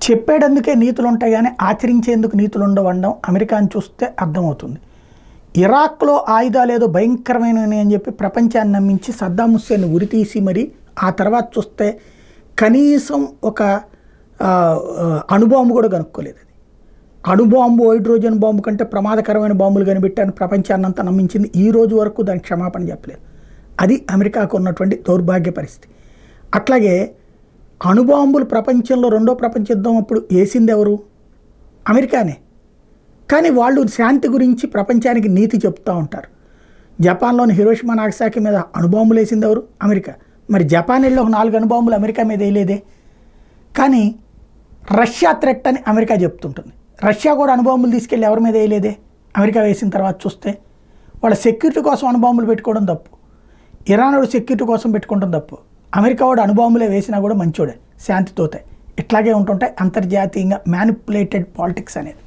చెప్పేటందుకే నీతులు ఉంటాయి కానీ ఆచరించేందుకు నీతులు ఉండవడం అమెరికాని చూస్తే అర్థమవుతుంది. ఇరాక్లో ఆయుధాలు ఏదో భయంకరమైనవి అని చెప్పి ప్రపంచాన్ని నమ్మించి సద్దాం హుస్సేన్ని ఉరితీసి మరి ఆ తర్వాత చూస్తే కనీసం ఒక అణుబాంబు కూడా కనుక్కోలేదు. అది అణుబాంబు హైడ్రోజన్ బాంబు కంటే ప్రమాదకరమైన బాంబులు కనిపెట్టాను ప్రపంచాన్ని అంతా నమ్మించింది. ఈ రోజు వరకు దానికి క్షమాపణ చెప్పలేదు. అది అమెరికాకు ఉన్నటువంటి దౌర్భాగ్య పరిస్థితి. అట్లాగే అణుబాంబులు ప్రపంచంలో రెండో ప్రపంచ యుద్ధం అప్పుడు వేసింది ఎవరు? అమెరికానే. కానీ వాళ్ళు శాంతి గురించి ప్రపంచానికి నీతి చెప్తూ ఉంటారు. జపాన్లోని హిరోషిమా నాగసాకి మీద అణుబాంబులు వేసింది ఎవరు? అమెరికా. మరి జపాన్ వెళ్ళి ఒక 4 అణుబాంబులు అమెరికా మీద వేయలేదే. కానీ రష్యా థ్రెట్ అని అమెరికా చెప్తుంటుంది. రష్యా కూడా అణుబాంబులు తీసుకెళ్ళి ఎవరి మీద వేయలేదే. అమెరికా వేసిన తర్వాత చూస్తే వాళ్ళ సెక్యూరిటీ కోసం అణుబాంబులు పెట్టుకోవడం తప్పు. ఇరాన్ వాడు సెక్యూరిటీ కోసం పెట్టుకోవడం తప్పు. అమెరికా వాడు అణుబాంబులే వేసినా కూడా మంచోడే, శాంతితోతే. ఇట్లాగే ఉంటుంటాయి అంతర్జాతీయంగా మ్యానిపులేటెడ్ పాలిటిక్స్ అనేది.